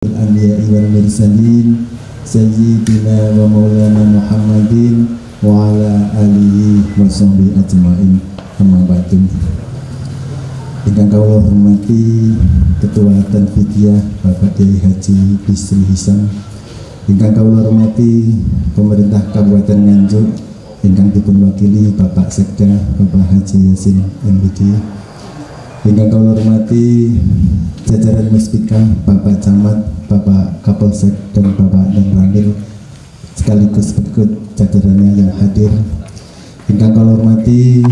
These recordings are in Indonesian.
الأنبياء والمرسلين سيدنا ومولانا محمد وعلى آله وصحبه أجمعين. Amma ba'du. Ingkang kawula hormati Ketua Tanfidiyah Bapak Kiai Haji Bisri Hisam, ingkang kawula hormati pemerintah Kabupaten Nganjuk, ingkang dipun wakili Bapak Sekda Bapak Haji Yasin MPD, ingkang kawula hormati jajaran Muspika, Bapak Camat, Bapak Kapolsek dan Bapak dan Ramil, sekaligus berikut jajarannya yang hadir. Ingkang kawula hormati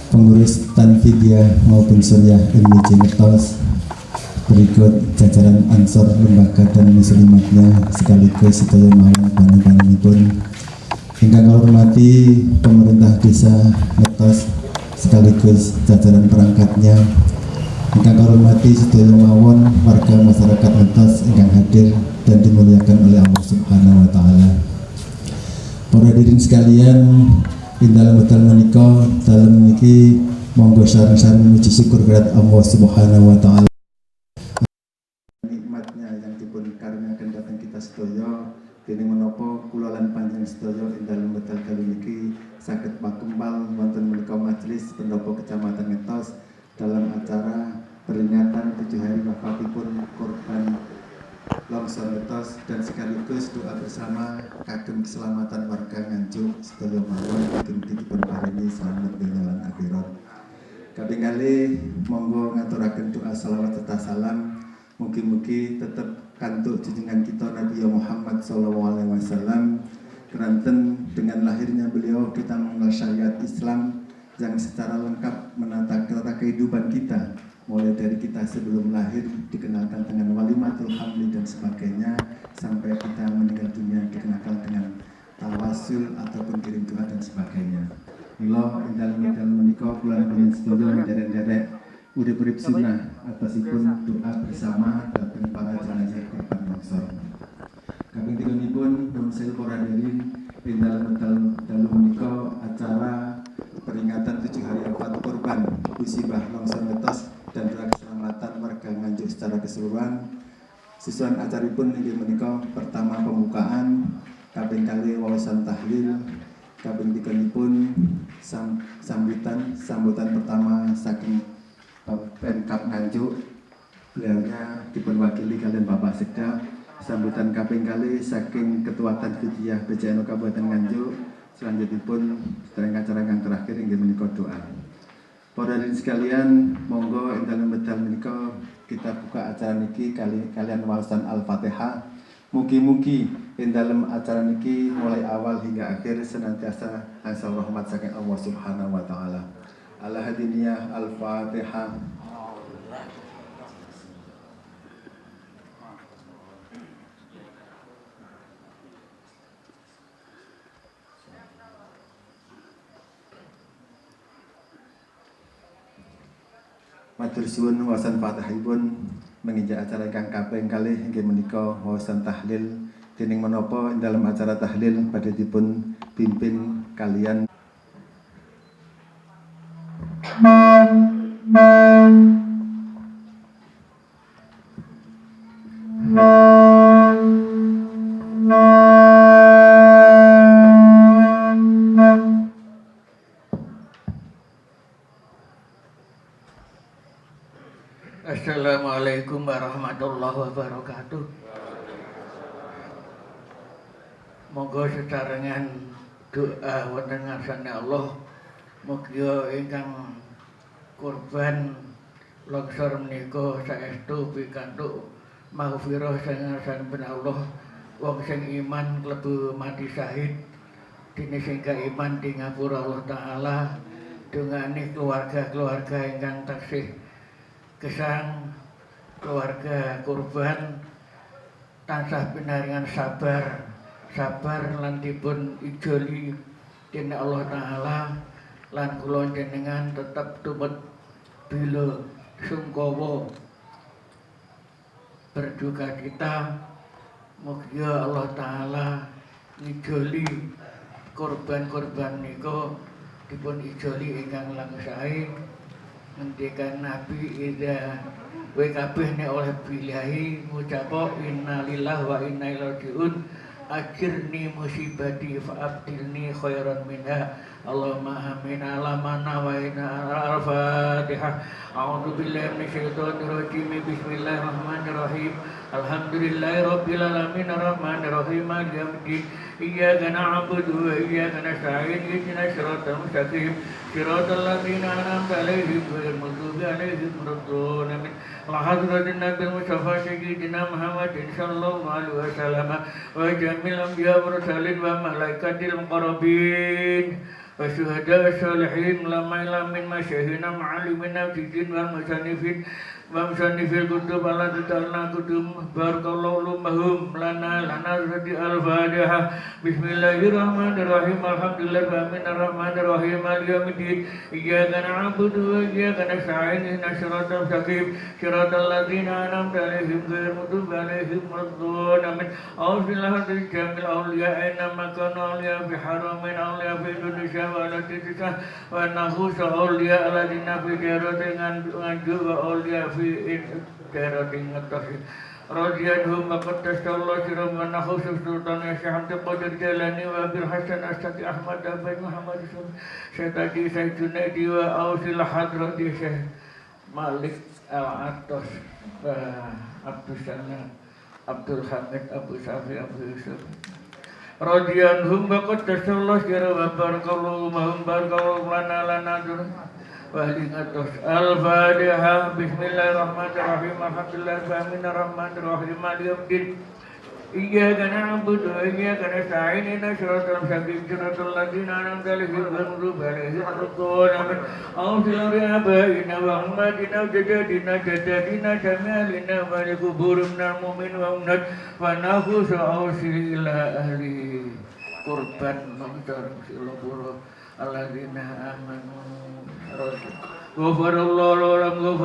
pengurus Tanfidiyah maupun Suryah MIJ Ngetos, berikut jajaran Ansor lembaga dan muslimatnya, sekaligus sedaya mawon panjenenganipun. Ingkang kawula hormati pemerintah desa Ngetos, sekaligus jajaran perangkatnya. Ingkang kawula hormati sedaya mawon warga masyarakat Ngetos ingkang hadir dan dimuliakan oleh Allah Subhanahu wa taala. Para hadirin sekalian, dalam betul menika dalam niki monggo sareng-sareng muji syukur kepada Allah Subhanahu wa taala nikmatnya yang dipun karuniaken dhateng kita sedaya, dening menapa kula lan panjenengan sedaya ing dalem betul kali niki saged pakembal wonten menika majelis pendopo Kecamatan Ngetos dalam acara peringatan 7 hari wafatipun korban longsor Ngetos dan sekaligus doa bersama kagem keselamatan warga Nganjuk sedaya mawon kagem dipun paringi slamet donya lan akhirat. Kaping kalih monggo ngaturaken doa selawat serta salam mugi-mugi tetep kantuk junjungan kita Nabi Muhammad SAW keranten dengan lahirnya beliau kita mengenal syariat Islam yang secara lengkap menata kehidupan kita, mulai dari kita sebelum lahir dikenalkan dengan walimatul hamli dan sebagainya, sampai kita meninggal dunia dikenalkan dengan tawasul ataupun kirim doa dan sebagainya. Mila indal menika kula panjenengan sedaya derek-derek urip-urip sunnah atasipun doa bersama dhateng para jenazah korban longsor. Kaping tiganipun pun sewu para hadirin indal dalu menika acara peringatan 7 hari wafat korban musibah longsor Ngetos dan doa keselamatan warga Nganjuk secara keseluruhan. Susunan acaripun inggih menika pertama pembukaan, kaping kalih wawasan tahlil, kaping tiganipun sambutan pertama saking Pemkab Nganjuk, beliaunya dipun wakili kalian Bapak Sekda. Sambutan kaping kalih saking Ketua Tanfidiyah PJNU Kabupaten Nganjuk. Selanjutipun sedherek acara kang terakhir inggih menika doa. Para hadirin sekalian, monggo ing dalem medal menika kita buka acara niki kalian wawasan Al-Fatihah. Mugi-mugi ing dalem acara niki mulai awal hingga akhir senantiasa asal rahmat saking Allah Subhanahu wa taala. Al-Hadiniyah Al-Fatihah. Matur suwun wawasan Fatihahipun menginjak acara ingkang kaping kalih inggih menika wawasan tahlil. Dening menapa ing dalam acara tahlil badhe dipun pimpin kalian Assalamualaikum warahmatullahi wabarakatuh. Moga sesarengan doa wonten ngarsane Allah, mugia ingkang korban longsor menika saestu pikantuk maghfirah saking ngarsanipun Allah. Wong sing iman klebu mati syahid, dene sing gak iman di ngapura Allah taala. Dongane keluarga-keluarga ingkang taksih gesang, keluarga korban tansah pinaringan sabar lan dipun ijoli dening Allah taala, lan kula jenengan tetep tumut bila sungkawa berduka cita. Mugia Allah taala ngijoli korban-korban nika dipun ijoli ingkang langsahe. Ngendikan Nabi idza Kowe kabeh nek oleh bilahi ngucapo innalillahi wa inna ilaihi rajiun. Akhirni musibati fa'abdilni khairan minha. Allahumma amin ala mana wa inna al-Fatihah. A'udzu billahi minasyaitonir rajim. Bismillahirrahmanirrahim. Alhamdulillahi rabbil alamin arrahmanir rahim maliki yaumiddin. Iyyaka na'budu wa iyyaka nasta'in. Ihdinas siratal mustaqim. Siratal ladzina an'amta 'alaihim ghairil maghdubi 'alaihim waladdallin. La hadratin nabil mustafa sayyidina Muhammadin sallallahu alaihi wasallam wa jamil anbiya wa mursalin wa malaikatil muqarrabin wa syuhada salihin lama ilamin masyahina ma'alimin nabiyyin wal musannifin wa musannifil kutub ala tutalna kutub barakallahu lahum lana radi al-fatihah. Bismillahirrahmanirrahim. Alhamdulillahi rabbil alamin arrahmanir rahim maliki yaumiddin. Iyyaka na'budu wa iyyaka nasta'in. Ihdinas siratal mustaqim siratal ladzina an'amta 'alaihim ghairil maghdubi 'alaihim waladdallin. A'udzu billahi minasy syaitonir awliya innama kana awliya fi haramin awliya fi Indonesia wa la tisah wa nahus awliya alladzina fi daratin juga awliya fi daratin ngatasi radiyallahu maqad tashallahu siram wa nahus sultan syahad qadir jalani wa bil hasan astati ahmad bin muhammad syatati sayyidina wa ausil hadrati syekh Malik Al-Atos Abdul Sana Abdul Hamid Abu Safi Abu Yusuf radhiyallahu maqad tashallahu siram wa barakallahu mahum barakallahu lana dur Wahlingatos Al-Fatihah. Bismillahirrahmanirrahim. Alhamdulillahirrahmanirrahim Ar-Rahmanir Rahim. Iyyaka na'budu wa iyyaka nasta'in. Ihdinas siratal mustaqim siratal ladzina an'amta 'alaihim ghairil maghdubi 'alaihim waladdallin. A'udzu bi abaina wa ummatina wa jadadina jamilina wa li quburim minal mu'minin wa ummat wa nahus ausi ila ahli qurban mamtar silabur alladzina amanu Ghafarallahu lahum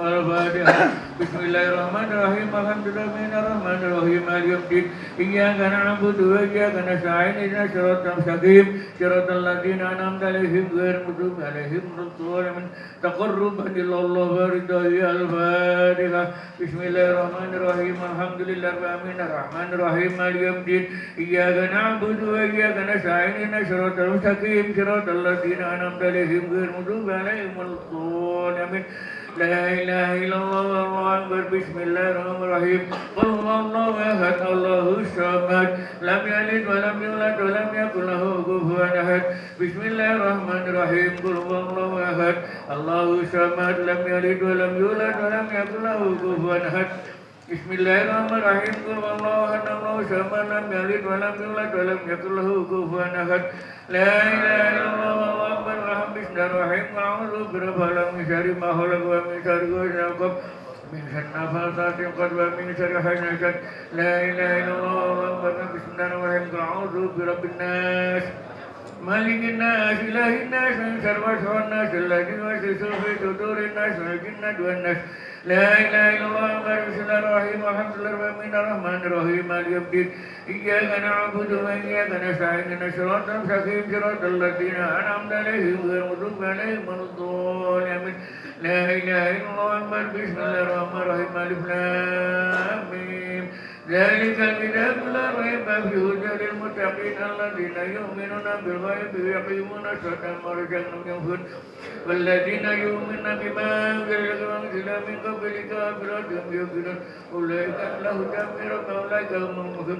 al-Fatihah. Bismillahirrahmanirrahim. Alhamdulillahirrahmanirrahim maliki yaumiddin. Iyyaka na'budu wa iyyaka nasta'in. Ihdinas siratal mustaqim siratal ladzina an'amta 'alaihim ghairil maghdubi 'alaihim waladdallin. Taqarruban ilallah wa ridai al-Fatihah. Bismillahirrahmanirrahim. Alhamdulillahirrahmanirrahim maliki yaumiddin. Iyyaka na'budu wa iyyaka nasta'in. Ihdinas siratal mustaqim siratal ladzina an'amta 'alaihim ghairil maghdubi 'alaihim waladdallin. La ilaha illallah wallahu akbar. Bismillahirrahmanirrahim. Qul huwallahu ahad Allahus samad lam yalid wa lam yulad wa lam yakul lahu kufuwan ahad. Bismillahirrahmanirrahim. Qul huwallahu ahad Allahus samad lam yalid wa lam yulad wa lam yakul lahu kufuwan ahad. Bismillahirrahmanirrahim. Qul huwallahu ahad Allahus samad lam yalid wa lam yulad wa lam yakul lahu kufuwan ahad. La ilaha illallah wallahu akbar. Bismillahirrahmanirrahim. A'udzu birabbil min syarri ma khalaq wa min syarri ghasiqin min syarri nafasatin qad wa min syarri hasidin. La ilaha illallah wallahu akbar. Bismillahirrahmanirrahim. A'udzu birabbin nas malikin nas ilahin nas min syarri waswasin nas alladzi yuwaswisu fi sudurin nas minal jinnati wan nas. La ilaha illallah. Bismillahirrahmanirrahim. Alhamdulillahirrahmanirrahim maliki yaumiddin. Iyyaka na'budu wa iyyaka nasta'in. Ihdinas siratal mustaqim siratal ladzina an'amta 'alaihim ghairil maghdubi 'alaihim waladdallin. La ilaha illallah. Bismillahirrahmanirrahim. Alif lam mim. Dzalikal kitabu la raiba fihi hudan lil muttaqin alladzina yu'minuna bil ghaibi wa yuqimuna as-salata wa mimma razaqnahum walladzina yu'minuna bima unzila min qablika wa bil yawmil akhir ulaika lahum hudan wa ulaika humul muhtadun.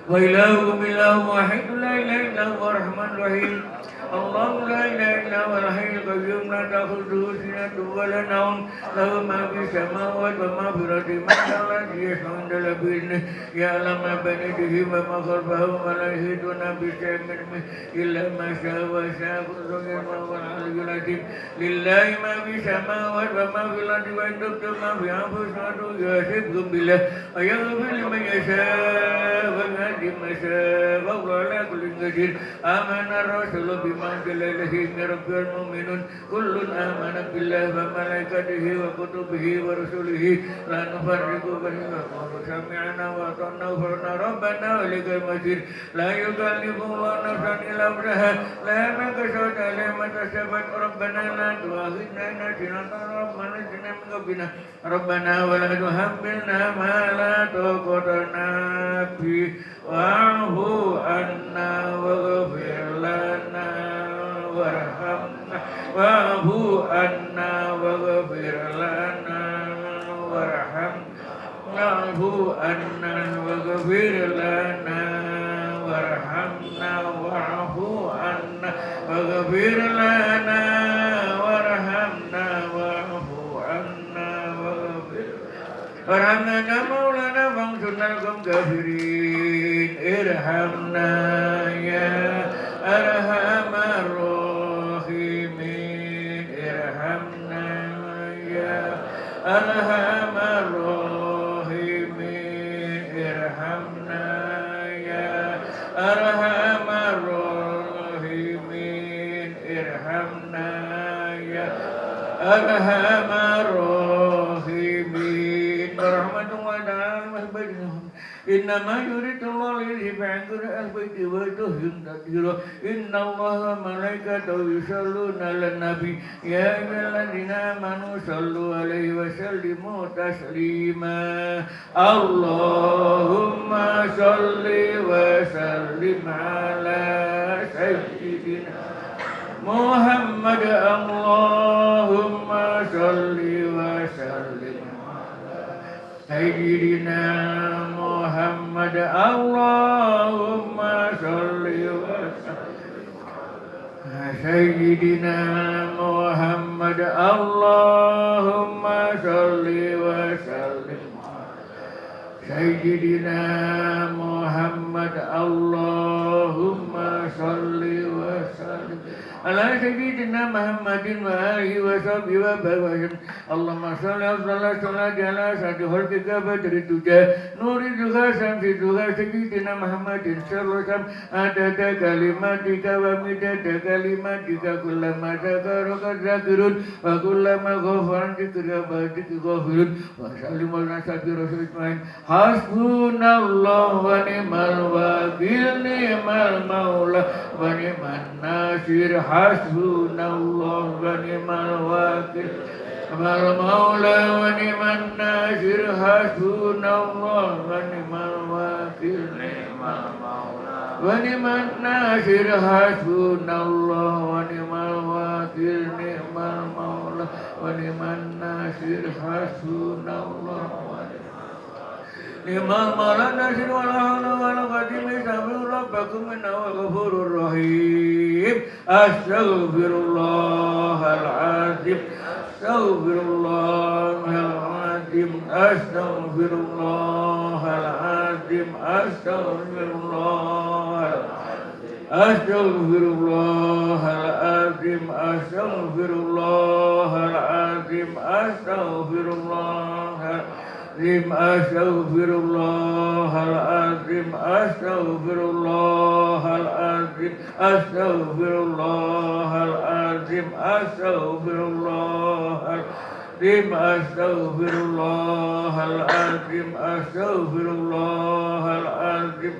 Wa ilahukum ilahun wahid la ilaha illa huwa ar-rahmanur rahim. Allahu la ilaha illa huwal hayyul qayyum la ta'khudhuhu sinatun wa la nawm lahu ma fis samawati wa ma fil ardi man dhal ladzi yashfa'u 'indahu illa bi'idhnihi ya'lamu ma bayna aydihim wa ma khalfahum wa la yuhituna bi shay'in min ilmihi illa ma sha'a wa sha'a kullun wal 'aliyyul 'azim. Lillahi ma fis samawati wa ma fil ardi wa in tubdu ma fi anfusikum yuhasibkum billah wa yaghfiru liman yasha'u wa yu'adhibu man yasha'u wa huwa 'ala kulli shay'in qadir. Amana ar-rasulu بعد ليله رب المؤمنون كل آمن بالله وملائكته وكتبه ورسله لا نفرق بين وقالوا سمعنا وأطعنا غفرنا ربنا وإليك المصير لا يكلف الله نفسا إلا وسعها لها ما كسبت عليها ما اكتسبت ربنا لا تؤاخذنا إن نسينا ربنا اجعلنا من قبلنا ربنا ولا تحملنا ما لا طاقة لنا به واعف عنا واغفر لنا وارحمنا واعف عنا واغفر لنا وارحمنا واعف عنا واغفر لنا وارحمنا واعف عنا واغفر لنا وارحمنا واعف عنا وارحمنا مولانا فانصرنا القوم الكافرين ارحمنا يا أرحم الراحمين ارحمنا يا أرحم الراحمين ارحمنا يا أرحم الراحمين ارحمنا يا أرحم الراحمين برحمة الله تعالى وبركاته إنما يريد الله ليذهب عنكم البيت ويطهركم تطهيرا إن الله وملائكته يصلون على النبي يا أيها الذين آمنوا صلوا عليه وسلموا تسليما اللهم صل وسلم على سيدنا محمد اللهم صل وسلم سيدنا محمد اللهم صل وسلم سيدنا محمد اللهم صل وسلم سيدنا محمد اللهم صل وسلم على سيدنا محمد وآله وصحبه وسلم اللهم صل أفضل الصلاة على أسعد خلقك بدر الدجى نور الدجى شمس الدجى سيدنا محمد صلى الله عليه وسلم عدد كلماتك ومداد كلماتك كلما ذكرك الذاكرون وكلما غفر ذكرك بعدك غافلون وسلم على سيدنا رسول الله حسبنا الله ونعم الوكيل نعم المولى ونعم الناصر حسبنا الله ونعم الوكيل نعم المولى ونعم الناصر حسبنا الله ونعم الوكيل نعم المولى ونعم الناصر حسبنا الله ونعم الوكيل نعم المولى ونعم الناصر حسبنا الله نعم المولى الناصر ولا حول ولا قوة إلا بالله ربكم إنه غفور رحيم أستغفر الله العظيم أستغفر الله العظيم أستغفر الله العظيم أستغفر الله أستغفر الله العظيم أستغفر الله العظيم أستغفر الله أستغفر الله العظيم أستغفر الله العظيم أستغفر الله العظيم أستغفر الله العظيم أستغفر الله العظيم أستغفر الله العظيم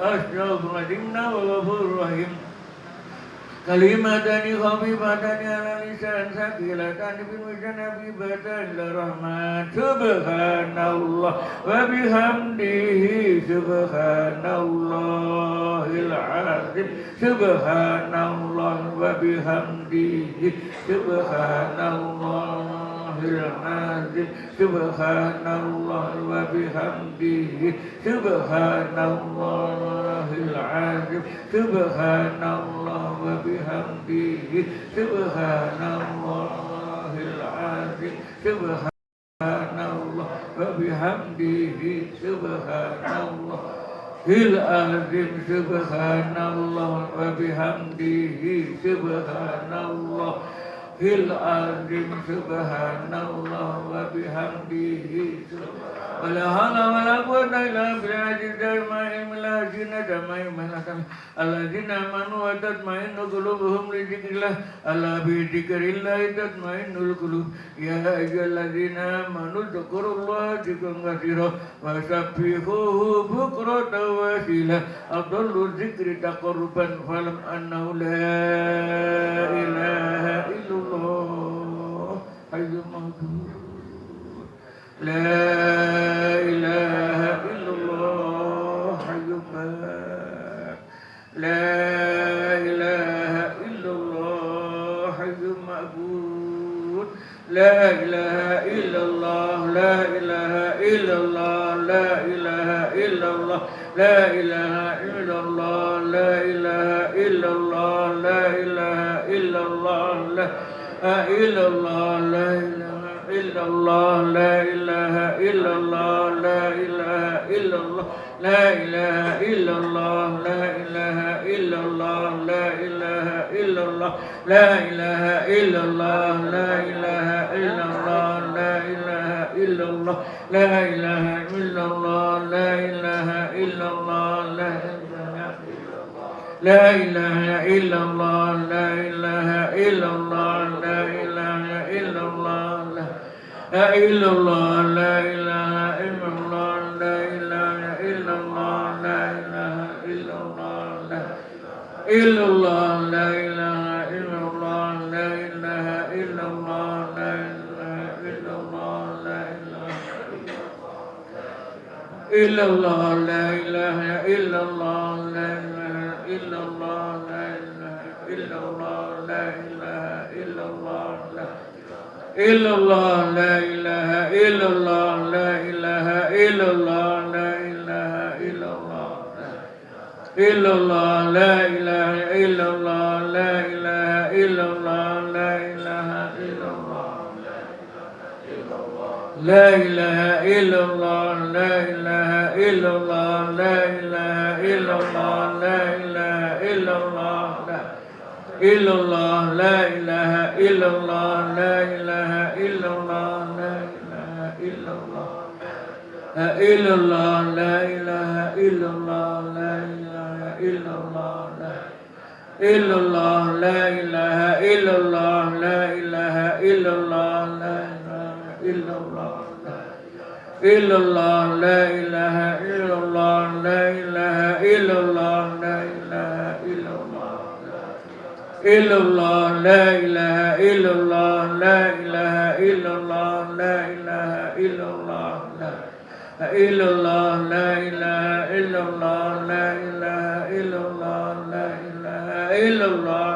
أستغفر الله وغفور رحيم كلمتان خفيفتان على اللسان ثقيلتان في الميزان حبيبتان إلى الرحمن سبحان الله وبحمده سبحان الله العظيم سبحان الله وبحمده سبحان الله العظيم سبحان الله وبحمده سبحان الله العظيم سبحان الله وبحمده سبحان الله العظيم سبحان الله وبحمده سبحان الله العظيم سبحان الله وبحمده سبحان الله hil azim subhanallah wa bihamdihi wala hawla wala quwwata illa billahi alladzina amanu wa tatma'innu qulubuhum li dzikrillah ala bi dzikrillah tatma'innul qulub ya ayyuhalladzina amanu dzkurullaha dzikran katsiran wa sabbihuhu bukratan wa asila afdalul dzikri taqarruban falam annahu la ilaha illallah hayyul mahdud la ilaha illallah hayyul mahdud la ilaha illallah hayyul ma'bud la ilaha illallah la ilaha illallah la ilaha illallah la ilaha illallah la ilaha illallah la ilaha illallah la illallah la ilaha illallah la ilaha illallah la ilaha illallah la ilaha illallah la ilaha illallah la ilaha illallah la ilaha illallah la ilaha illallah la ilaha illallah la ilaha illallah la ilaha illallah la ilaha illallah la ilaha illallah la ilaha illallah la illallah la ilaha illallah la ilaha illallah la ilaha illallah la illallah la ilaha illallah la ilaha illallah la ilaha illallah la ilaha illallah la ilaha illallah la ilaha illallah la ilaha illallah la ilaha illallah la illallah la ilaha illallah la ilaha illallah la ilaha illallah illallah la ilaha illallah la ilaha illallah la ilaha illallah la ilaha illallah la ilaha illallah la ilaha illallah la ilaha illallah illallah la ilaha illallah la ilaha illallah la ilaha illallah illallah la ilaha illallah la ilaha illallah illallah la ilaha illallah la ilaha illallah la ilaha illallah illallah la ilaha illallah la ilaha illallah la ilaha illallah illallah la ilaha illallah la ilaha illallah la ilaha illallah illallah la ilaha illallah la ilaha illallah la ilaha illallah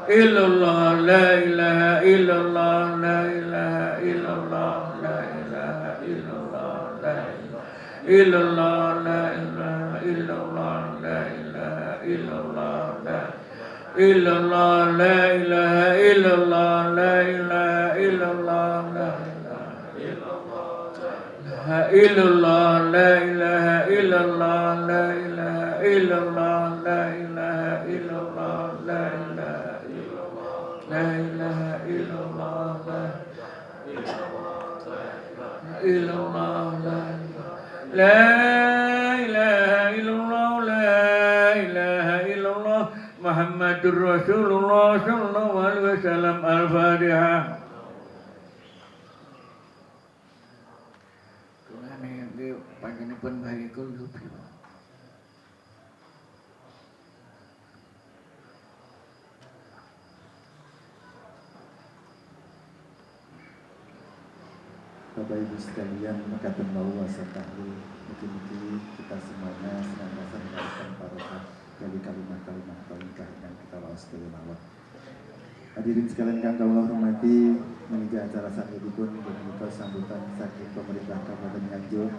illallah la ilaha illallah la ilaha illallah la ilaha illallah la illallah la ilaha illallah la ilaha illallah la illallah la ilaha illallah la ilaha illallah la illallah la ilaha illallah la ilaha illallah la ilaha illallah la ilaha illallah la ilaha illallah la ilaha illallah Muhammadur Rasulullah sallallahu alaihi wasallam. Al-Fatihah. Panjenengan bayi kulo. Bapak Ibu sekalian, mekaten bahwa sekali mungkin kita semuanya senantiasa mendapatkan barokah dari kalimat-kalimat thayyibah yang kita waos kelawat. Hadirin sekalian kang kawula hormati, menika acara sanggupipun menika sambutan saking pemerintah Kabupaten Nganjuk.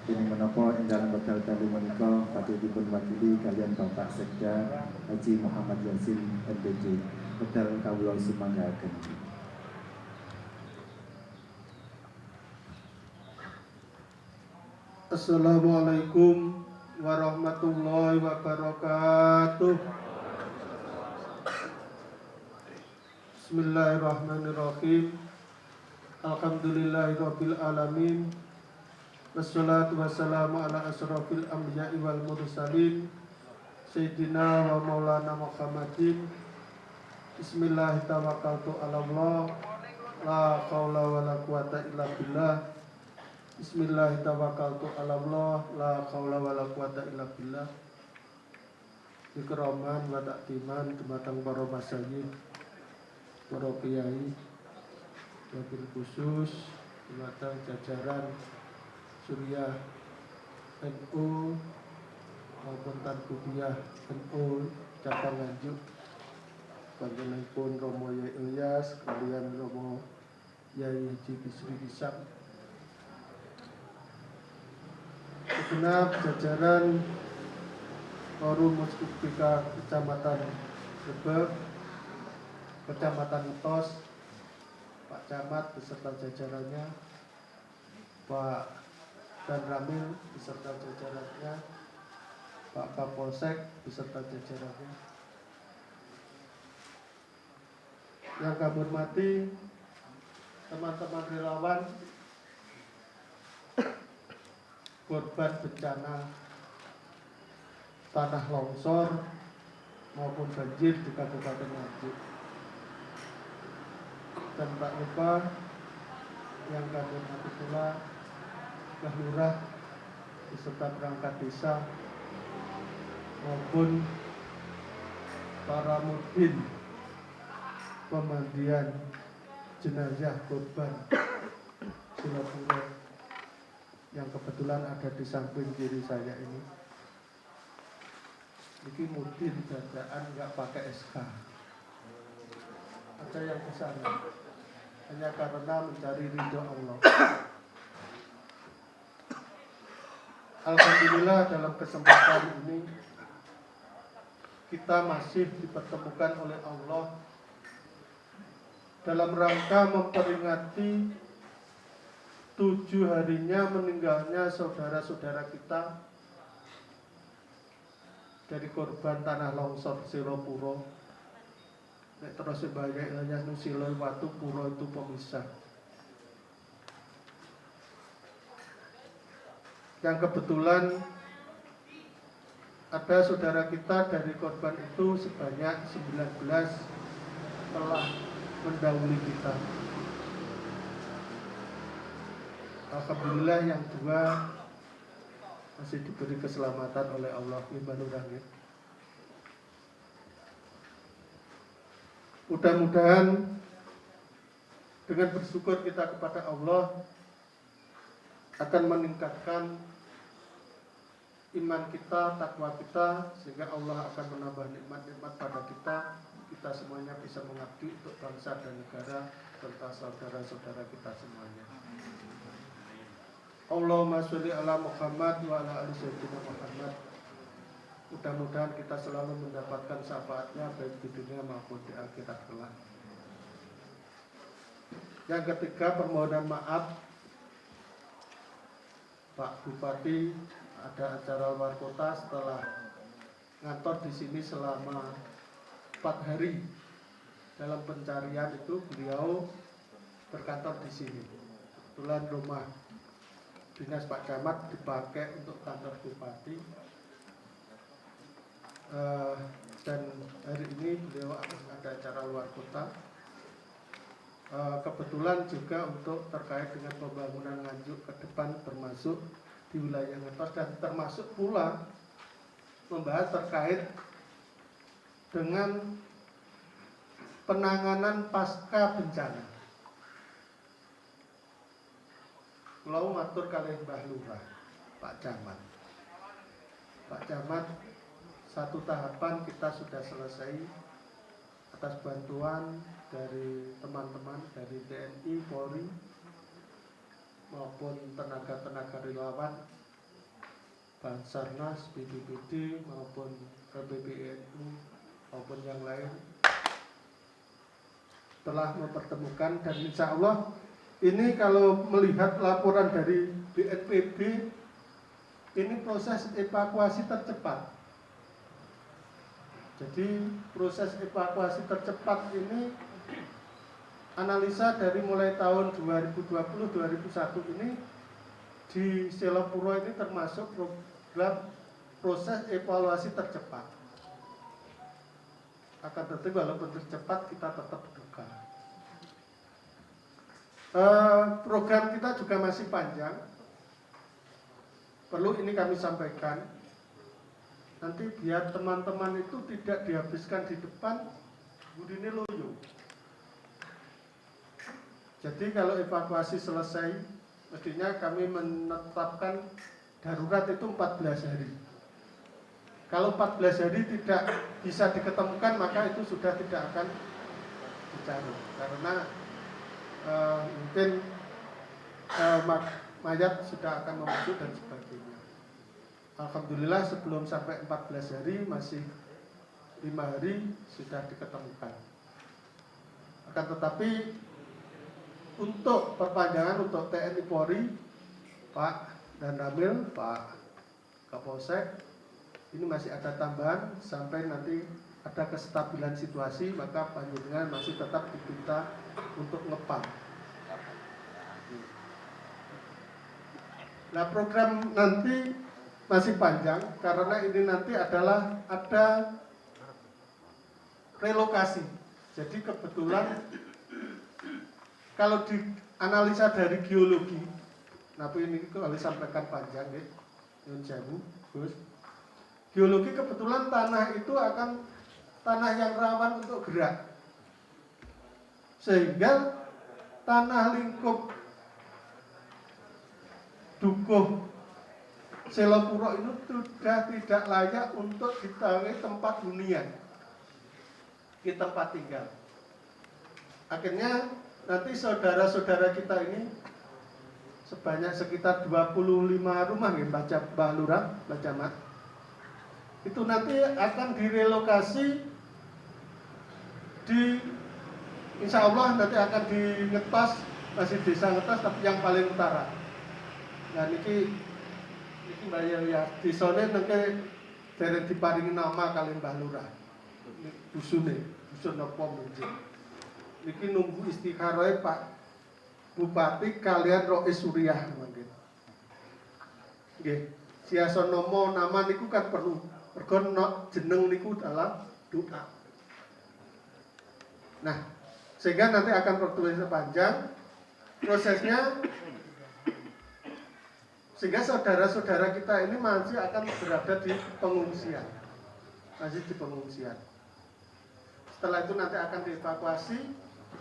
Ini menapa ing dalam wekdal kali menika patut dipun wakili kalian Bapak Sekda Haji Muhammad Yasin MPJ. Wekdal kawula sumanggaken. Assalamualaikum warahmatullahi wabarakatuh. Bismillahirrahmanirrahim. Alhamdulillahirabbil alamin. Wassalatu wassalamu ala asrofil anbiya'i wal mursalin Sayyidina wa maulana Muhammadin. Bismillahirrahmanirrahim. Allah la haula wa la quwata illa billah. Bismillahirrahmanirrahim. Allah la haula wa la quwata illa billah. Ikraman wa takdiman dumateng para masyayikh, para kiai, wabil khusus dumateng jajaran Suriah NU maupun Tankubiah NU cabang Nganjuk, panjenenganipun Romo Yai Ilyas kalian Romo Yai Haji Bisri Hisam, segenap jajaran Forum Muspika Kecamatan Grebeg, Kecamatan Ngetos, Pak Camat beserta jajarannya, Pak Dan Ramil beserta jajarannya, Pak Kapolsek beserta jajarannya. Yang kami hormati teman-teman relawan korban bencana tanah longsor maupun banjir di Kabupaten Nganjuk. Dan tak lupa yang kami hormati pula Mbah Lurah beserta perangkat desa maupun para mudin pemandian jenazah korban Sulapuro yang kebetulan ada di samping kiri saya ini. Ini mudin dadaan nggak pakai SK. Ada yang ke sana hanya karena mencari ridho Allah. Alhamdulillah dalam kesempatan ini kita masih dipertemukan oleh Allah dalam rangka memperingati 7 harinya meninggalnya saudara-saudara kita dari korban tanah longsor Sulapuro. Nek terus bahaya ilahnya nusilo watu puro itu pemisah. Yang kebetulan ada saudara kita dari korban itu sebanyak 19 telah mendahului kita. Alhamdulillah yang 2 masih diberi keselamatan oleh Allah. Mudah-mudahan dengan bersyukur kita kepada Allah akan meningkatkan iman kita, takwa kita, sehingga Allah akan menambah nikmat-nikmat pada kita semuanya bisa mengabdi untuk bangsa dan negara serta saudara-saudara kita semuanya. Allahumma sholli ala Muhammad wa ala ali sayyidina Muhammad. Mudah-mudahan kita selalu mendapatkan syafaatnya baik di dunia maupun di akhirat kelak. Yang ketiga, permohonan maaf Pak Bupati ada acara luar kota, setelah ngantor di sini selama 4 hari dalam pencarian itu beliau berkantor di sini. Kebetulan rumah dinas Pak Camat dipakai untuk kantor Bupati. Dan hari ini beliau akan ada acara luar kota. Kebetulan juga untuk terkait dengan pembangunan Nganjuk ke depan termasuk di wilayah Ngetos dan termasuk pula membahas terkait dengan penanganan pasca bencana. Kalau matur kalih Mbah Lurah, Pak Camat. Pak Camat, satu tahapan kita sudah selesai atas bantuan dari teman-teman dari TNI, Polri maupun tenaga-tenaga relawan Basarnas, BPBD maupun PBBNU maupun yang lain telah mempertemukan, dan insya Allah ini kalau melihat laporan dari BNPB ini proses evakuasi tercepat. Jadi proses evakuasi tercepat ini analisa dari mulai tahun 2020-2021 ini di Selopuro ini termasuk program proses evaluasi tercepat. Akan tetapi walaupun tercepat kita tetap duka. Program kita juga masih panjang. Perlu ini kami sampaikan. Nanti biar teman-teman itu tidak dihabiskan di depan budine loyo. Jadi kalau evakuasi selesai, mestinya kami menetapkan darurat itu 14 hari. Kalau 14 hari tidak bisa diketemukan, maka itu sudah tidak akan dicari. Karena mungkin mayat sudah akan membusuk dan sebagainya. Alhamdulillah sebelum sampai 14 hari, masih 5 hari sudah diketemukan. Akan tetapi untuk perpanjangan untuk TNI Polri, Pak dan Ramil, Pak Kapolsek, ini masih ada tambahan sampai nanti ada kestabilan situasi, maka panjenengan masih tetap diminta untuk ngepam. Nah, program nanti masih panjang karena ini nanti adalah ada relokasi. Jadi kebetulan kalau di analisa dari geologi, nah ini kalau disampaikan panjang, Yun Sewu, Gus. Geologi kebetulan tanah itu akan tanah yang rawan untuk gerak, sehingga tanah lingkup Dukuh Selopuro ini sudah tidak layak untuk ditaruh tempat hunian, di tempat tinggal. Akhirnya nanti saudara-saudara kita ini sebanyak sekitar 25 rumah ya, Mbak Lurah, Mbak Camat, itu nanti akan direlokasi di, insya Allah nanti akan di Ngetos, masih desa Ngetos tapi yang paling utara. Nah niki Mbak ya desane nengke dereng diparingi nama kali Mbah Lurah. Dusun napa mungkin. Niki nunggu istikharohe Pak Bupati kalian Rois Suriah mungkin. Nggih, siasana nama niku kan perlu. Mergo jeneng niku dalam doa. Nah, sehingga nanti akan tertulis panjang prosesnya, sehingga saudara-saudara kita ini masih akan berada di pengungsian, masih di pengungsian. Setelah itu nanti akan dievakuasi,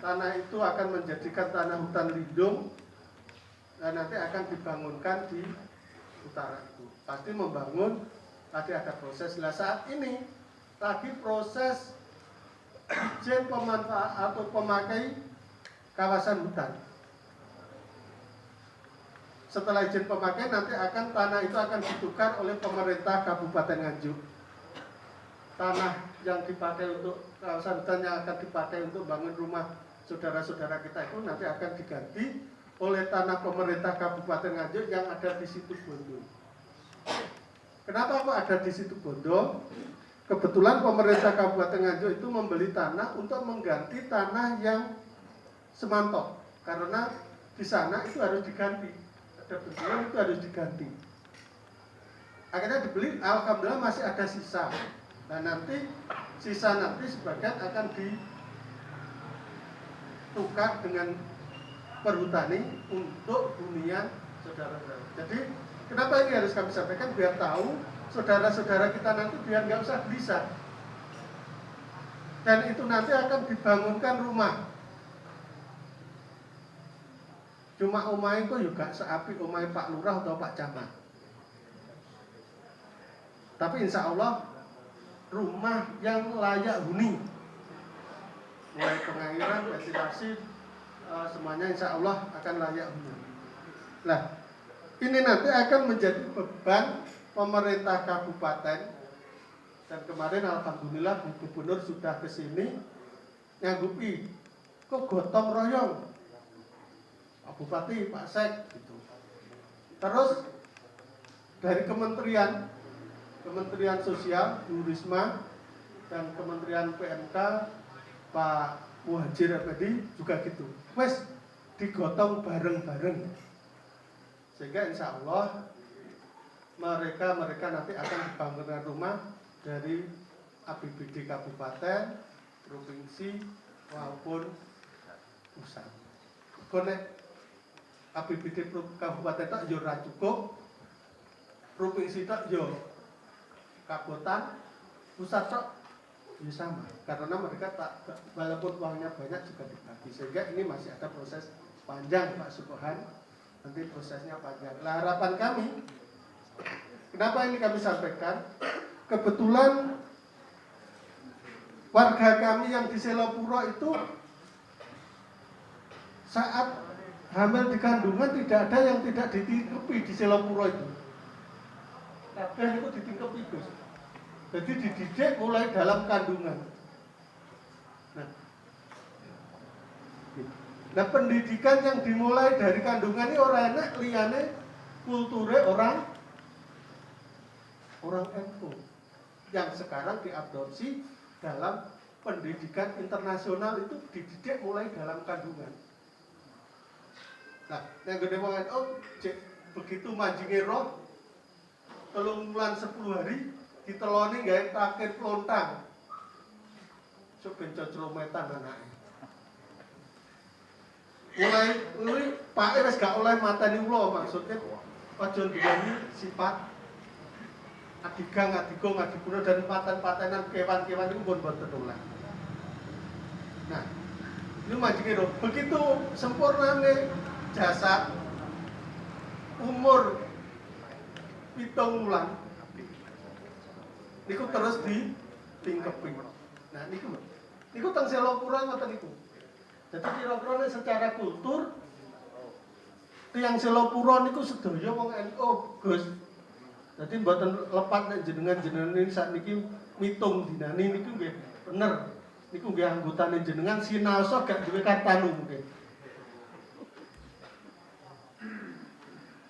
tanah itu akan menjadikan tanah hutan lindung dan nanti akan dibangunkan di utara itu. Pasti membangun, tadi ada proses. Nah saat ini lagi proses izin pemanfaat atau pemakai kawasan hutan. Setelah izin pemakai nanti akan tanah itu akan ditukar oleh pemerintah Kabupaten Nganjuk. Tanah yang dipakai untuk kawasan hutan yang akan dipakai untuk bangun rumah saudara-saudara kita itu nanti akan diganti oleh tanah pemerintah Kabupaten Nganjuk yang ada di situ Bondo. Kenapa kok ada di situ Bondo? Kebetulan pemerintah Kabupaten Nganjuk itu membeli tanah untuk mengganti tanah yang semantok, karena di sana itu harus diganti. Betulan itu harus diganti. Akhirnya dibeli, alhamdulillah masih ada sisa. Nah nanti sisa nanti sebagian akan ditukar dengan perhutani untuk hunian saudara-saudara. Jadi kenapa ini harus kami sampaikan, biar tahu saudara-saudara kita nanti biar nggak usah gelisah. Dan itu nanti akan dibangunkan rumah. Cuma omai kok juga seapi omai Pak Lurah atau Pak Camat. Tapi insya Allah rumah yang layak huni, mulai pengairan, ventilasi, semuanya insya Allah akan layak huni. Nah, ini nanti akan menjadi beban pemerintah kabupaten. Dan kemarin alhamdulillah Bu Gubernur sudah kesini nyanggupi, kok gotong royong. Pak Bupati, Pak Sek, gitu. Terus dari Kementerian Sosial, Bu Risma, dan Kementerian PMK, Pak Muhajir Abadi juga gitu. Wes digotong bareng-bareng. Sehingga insya Allah mereka nanti akan dibangunkan rumah dari APBD kabupaten, provinsi maupun pusat. Konek APBD kabupaten tak yo ora cukup, provinsi tak yo kabupaten, pusat tak ya sama. Karena mereka tak walaupun uangnya banyak juga dibagi. Sehingga ini masih ada proses panjang Pak Subhan. Nanti prosesnya panjang. Nah, harapan kami, kenapa ini kami sampaikan? Kebetulan warga kami yang di Selopuro itu saat hamil di kandungan tidak ada yang tidak ditingkepi di Selopuro itu. Kabeh itu ditingkepi Gus. Jadi dididik mulai dalam kandungan. Nah, pendidikan yang dimulai dari kandungan ini orang enak liyane kulture orang NU yang sekarang diadopsi dalam pendidikan internasional itu dididik mulai dalam kandungan. Nah, yang gede wong NU begitu manjinge roh 3 bulan 10 hari diteloni gawe takir plontang. Sok ben cocrometan anake. Mulai Pak wis gak oleh mateni ulo, maksudnya aja nduweni sifat adigang, adigong, adiguna dan paten-patenan kewan-kewan itu pun boten oleh. Nah, ini manjinge roh. Begitu sempurnane jasad umur 7 bulan niku terus ditingkepi. Nah, niku teng Selopuro ngoten niku. Jadi kira-kira secara kultur tiyang Selopuro niku sedaya wong NU, Gus. Jadi mboten lepat nek jenengan ini sakniki mitung dinane niku nggih bener. Niku nggih anggotane jenengan sinaosa gak duwe kartanu mungkin.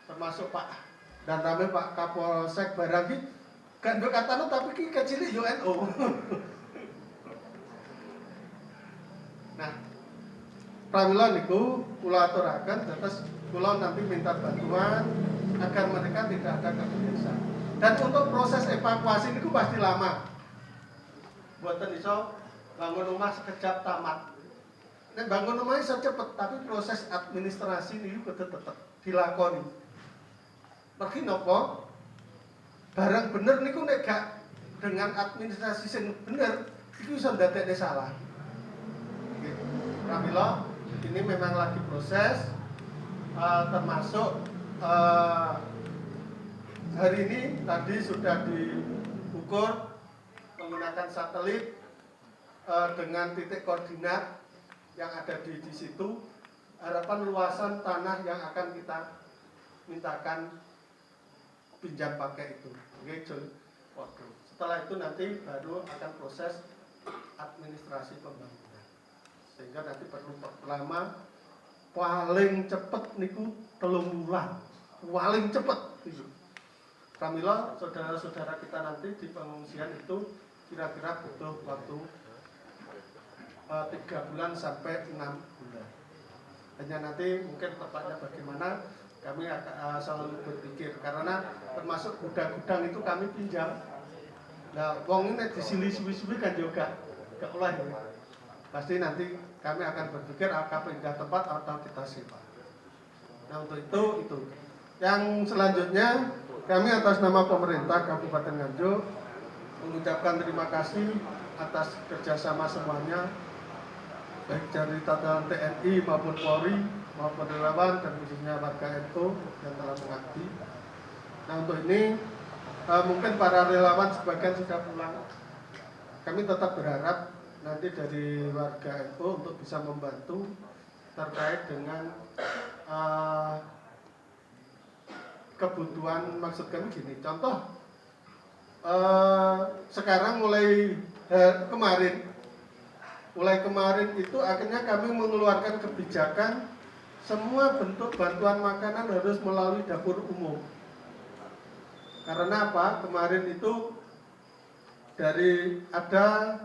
Termasuk Pak dan rame Pak Kapolsek barang iki gak duwe kartanu tapi ki kecilik yo NU. Nah, pramila niku kula aturaken terus kula nanti minta bantuan agar mereka tidak ada kebiasaan. Dan untuk proses evakuasi niku pasti lama. Mboten iso bangun rumah sekejap tamat. Nek bangun rumah iso cepet, tapi proses administrasi niku kudu tetep dilakoni. Mergi napa? Barang bener niku nek gak dengan administrasi sing bener, iku iso ndadekne salah. Pramila ini memang lagi proses, termasuk hari ini tadi sudah diukur menggunakan satelit dengan titik koordinat yang ada di situ. Harapan luasan tanah yang akan kita mintakan pinjam pakai itu. Oke, setelah itu nanti baru akan proses administrasi pembangunan. Sehingga nanti perlu lama, paling cepet niku 3 bulan, paling cepet. Pramila saudara-saudara kita nanti di pengungsian itu kira-kira butuh waktu 3 bulan sampai 6 bulan. Hanya nanti mungkin tepatnya bagaimana kami akan selalu berpikir karena termasuk gudang-gudang itu kami pinjam. Nah, wong ini disili-sili kan juga gak oleh. Pasti nanti kami akan berpikir akan pindah tempat atau kita sewa. Nah, untuk itu. Yang selanjutnya kami atas nama pemerintah Kabupaten Nganjuk mengucapkan terima kasih atas kerjasama semuanya, baik dari tatanan TNI maupun Polri maupun relawan dan khususnya warga NU yang telah mengabdi. Nah, untuk ini mungkin para relawan sebagian sudah pulang. Kami tetap berharap nanti dari warga NU untuk bisa membantu terkait dengan kebutuhan, maksud kami gini, contoh sekarang mulai kemarin itu akhirnya kami mengeluarkan kebijakan semua bentuk bantuan makanan harus melalui dapur umum. Karena apa? Kemarin itu dari ada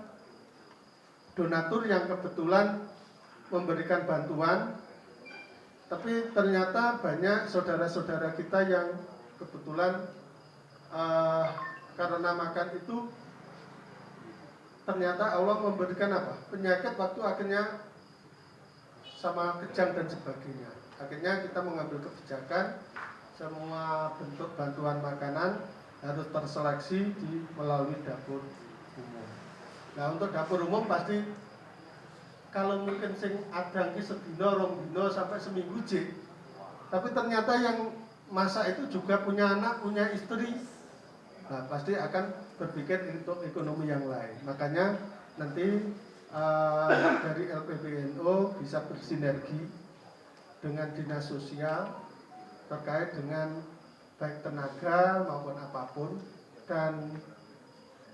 donatur yang kebetulan memberikan bantuan, tapi ternyata banyak saudara-saudara kita yang kebetulan karena makan itu ternyata Allah memberikan apa? Penyakit waktu akhirnya sama kejang dan sebagainya. Akhirnya kita mengambil kebijakan semua bentuk bantuan makanan harus terseleksi melalui dapur umum. Nah, untuk dapur umum pasti kalau mungkin sing adang ki sedina rong dina sampai seminggu jik. Tapi ternyata yang masak itu juga punya anak, punya istri. Nah, pasti akan berpikir untuk ekonomi yang lain. Makanya nanti dari LPBNO bisa bersinergi dengan dinas sosial terkait dengan baik tenaga maupun apapun. Dan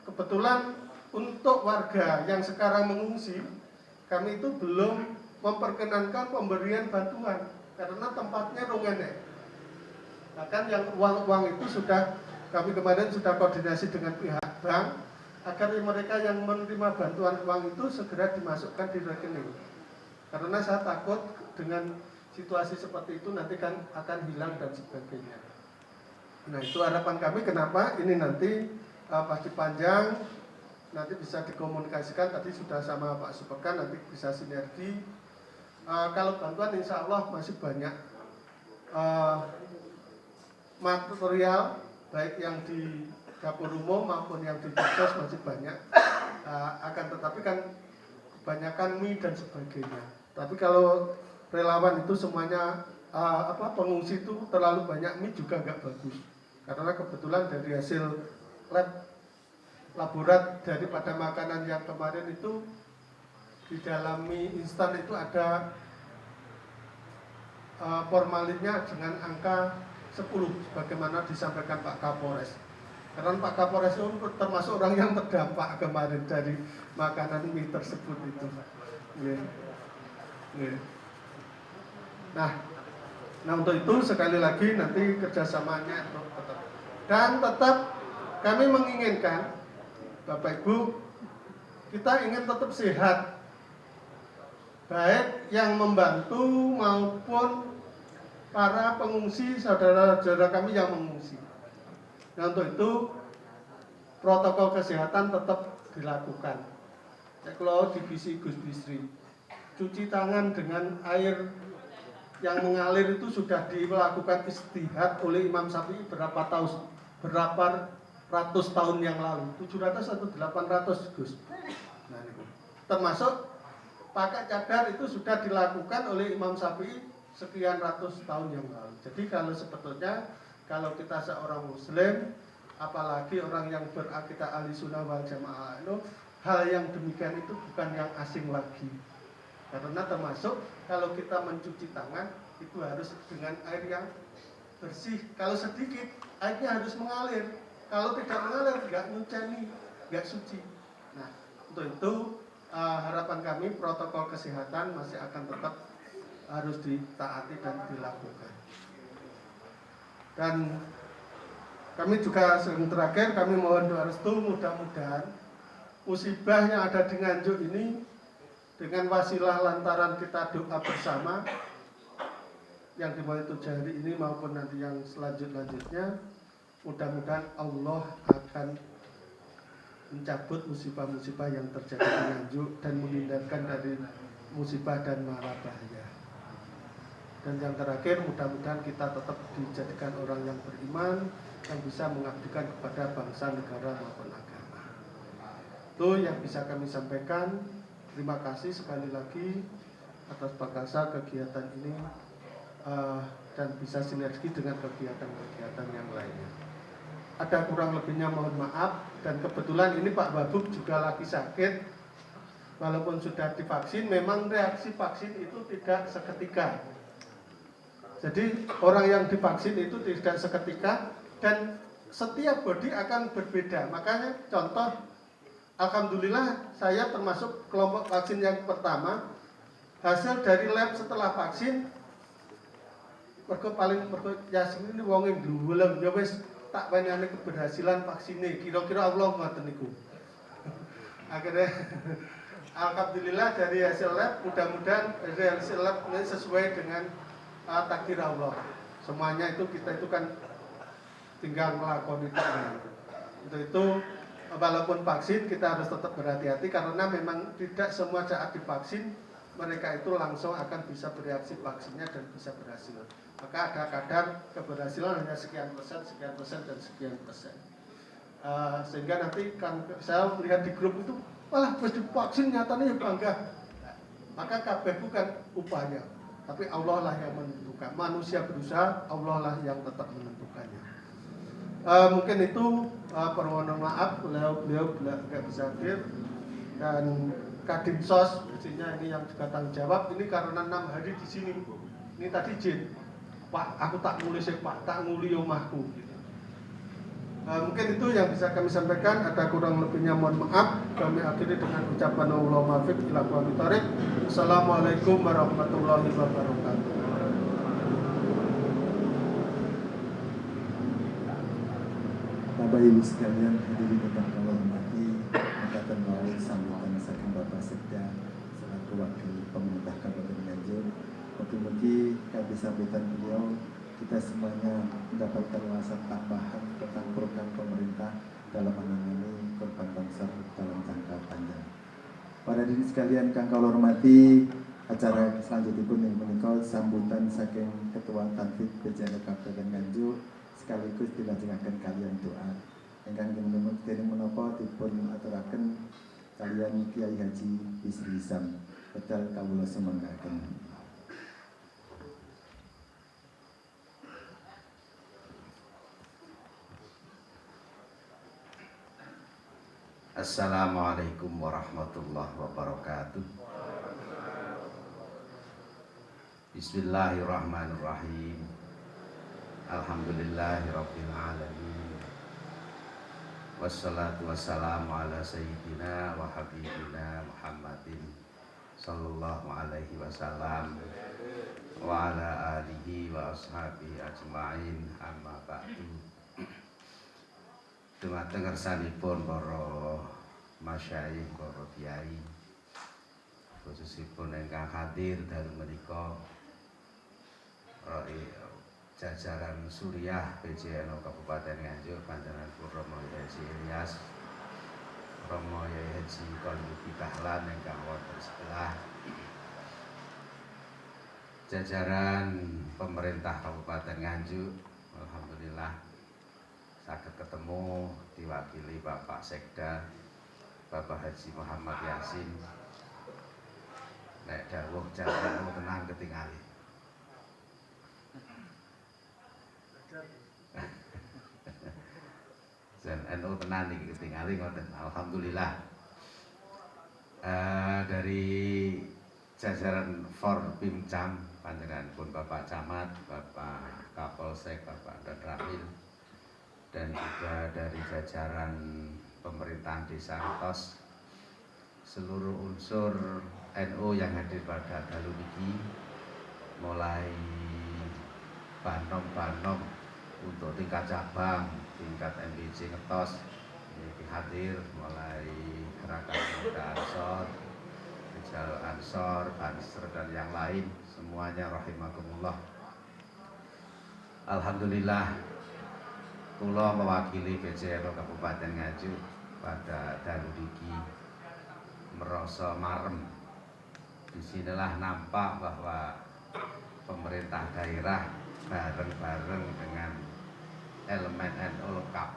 kebetulan untuk warga yang sekarang mengungsi, kami itu belum memperkenankan pemberian bantuan karena tempatnya rongene. Bahkan yang uang-uang itu sudah kami kemarin sudah koordinasi dengan pihak bank agar mereka yang menerima bantuan uang itu segera dimasukkan di rekening. Karena saya takut dengan situasi seperti itu nanti kan akan hilang dan sebagainya. Nah, itu harapan kami kenapa ini nanti pasti panjang, nanti bisa dikomunikasikan, tadi sudah sama Pak Supekan, nanti bisa sinergi. Kalau bantuan insya Allah masih banyak material, baik yang di dapur umum maupun yang di dinas masih banyak. Akan tetapi kan kebanyakan mie dan sebagainya. Tapi kalau relawan itu semuanya pengungsi itu terlalu banyak mie juga nggak bagus. Karena kebetulan dari hasil laborat daripada makanan yang kemarin itu di dalam mie instan itu ada formalinnya dengan angka 10 sebagaimana disampaikan Pak Kapolres. Karena Pak Kapolres itu termasuk orang yang terdampak kemarin dari makanan mie tersebut itu. Nah, untuk itu sekali lagi nanti kerjasamanya dan tetap kami menginginkan Bapak Ibu, kita ingin tetap sehat, baik yang membantu maupun para pengungsi, saudara-saudara kami yang mengungsi. Nah, untuk itu protokol kesehatan tetap dilakukan. Kalau divisi Gus Bisri, cuci tangan dengan air yang mengalir itu sudah dilakukan istihad oleh Imam Syafi'i berapa ratus tahun yang lalu, 700 atau 800 Gus. Nah, itu termasuk pakai cadar itu sudah dilakukan oleh Imam Syafi'i sekian ratus tahun yang lalu. Jadi kalau sebetulnya kalau kita seorang muslim, apalagi orang yang berakidah ahli sunnah wal jamaah itu, hal yang demikian itu bukan yang asing lagi. Karena termasuk kalau kita mencuci tangan itu harus dengan air yang bersih. Kalau sedikit airnya harus mengalir. Kalau tidak mengalir nggak nyuceni, nggak suci. Nah, untuk itu harapan kami protokol kesehatan masih akan tetap harus ditaati dan dilakukan. Dan kami juga sering terakhir kami mohon doa restu, mudah-mudahan musibah yang ada di Nganjuk ini dengan wasilah lantaran kita doa bersama yang dimulai 7 hari ini maupun nanti yang selanjutnya, mudah-mudahan Allah akan mencabut musibah-musibah yang terjadi di Nganjuk dan menghindarkan dari musibah dan mara bahaya. Dan yang terakhir, mudah-mudahan kita tetap dijadikan orang yang beriman yang bisa mengabdikan kepada bangsa, negara maupun agama. Itu yang bisa kami sampaikan. Terima kasih sekali lagi atas perkasa kegiatan ini dan bisa sinergi dengan kegiatan-kegiatan yang lainnya. Ada kurang lebihnya mohon maaf, dan kebetulan ini Pak Babuk juga lagi sakit. Walaupun sudah divaksin, memang reaksi vaksin itu tidak seketika. Jadi orang yang divaksin itu tidak seketika dan setiap body akan berbeda. Makanya contoh, alhamdulillah saya termasuk kelompok vaksin yang pertama. Hasil dari lab setelah vaksin, yasin ini wongin dulu ya wis tak wenehane keberhasilan vaksinnya. Kira-kira Allah ngoten niku. alhamdulillah dari hasil lab, mudah-mudahan dari hasil lab ini sesuai dengan takdir Allah. Semuanya itu kita itu kan tinggal melakukan itu walaupun vaksin kita harus tetap berhati-hati karena memang tidak semua saat divaksin mereka itu langsung akan bisa bereaksi vaksinnya dan bisa berhasil. Maka ada kadar keberhasilan hanya sekian persen, dan sekian persen. Sehingga nanti kan saya melihat di grup itu malah pas divaksin nyatanya bangga. Maka kabeh bukan upaya, tapi Allah lah yang menentukan. Manusia berusaha, Allah lah yang tetap menentukannya. Mungkin itu permohonan maaf beliau nggak bisa hadir, dan Kadinsos mestinya ini yang juga tanggung jawab ini karena 6 hari di sini. Ini tadi izin, Pak, aku tak nulis Pak, tak nguli omahku. Gitu. Mungkin itu yang bisa kami sampaikan. Ada kurang lebihnya mohon maaf. Kami akhiri dengan ucapan Allah muwaffiq ila aqwamit thoriq. Assalamualaikum warahmatullahi wabarakatuh. Bapak Ibu sekalian, hadirin yang kami hormati, angkatan laut sambutan saking Bapak Sekda selaku wakil pemerintah Kabupaten Nganjuk. Mugi-mugi kami sambutan beliau kita semuanya mendapatkan wawasan tambahan tentang program pemerintah dalam menangani korban longsor dalam jangka panjang. Para hadirin sekalian kang kula hormati, acara selanjutnya pun menika sambutan saking Ketua Tanfid PJN Kabupaten Nganjuk sekaligus dilajengaken kalian doa. Ingkang dening menapa dipun aturaken kalian Kiai Haji Bisri Hisam. Kedal kawula semanggaken. Assalamualaikum warahmatullahi wabarakatuh. Bismillahirrahmanirrahim. Alhamdulillahirabbil alamin. Wassalatu wassalamu ala sayyidina wa habibina Muhammadin sallallahu alaihi wasallam wa ala alihi wa ashabihi ajma'in, amma ba'du. Dumateng ngersanipun para masyayikh, para kiai, khususipun ingkang hadir dalu menika jajaran Suriah PJNO Kabupaten Nganjuk, panjenenganipun Romo Haji Ilyas, Romo Haji Qalyubi Dahlan ingkang wonten sebelah, jajaran pemerintah Kabupaten Nganjuk, alhamdulillah saged ketemu diwakili Bapak Sekda, Bapak Haji Muhammad Yasin. Nek dawuh jajan tenang ketingali. Dan NU tenan iki ketingali ngoten. Alhamdulillah. Dari jajaran Forbimcam panjenenganipun Bapak Camat, Bapak Kapolsek, Bapak Ramil, dan juga dari jajaran pemerintahan desa Ngetos, seluruh unsur NU yang hadir pada dalu niki, mulai banom-banom untuk tingkat cabang, tingkat MBC Ngetos ini hadir, mulai gerakan pemuda Ansor, Rijal Ansor, Banser, dan yang lain semuanya rahimakumullah. Alhamdulillah, kula mewakili PJNO Kabupaten Nganjuk pada dalu niki merasa marem. Disinilah nampak bahwa pemerintah daerah bareng-bareng dengan elemen NU lengkap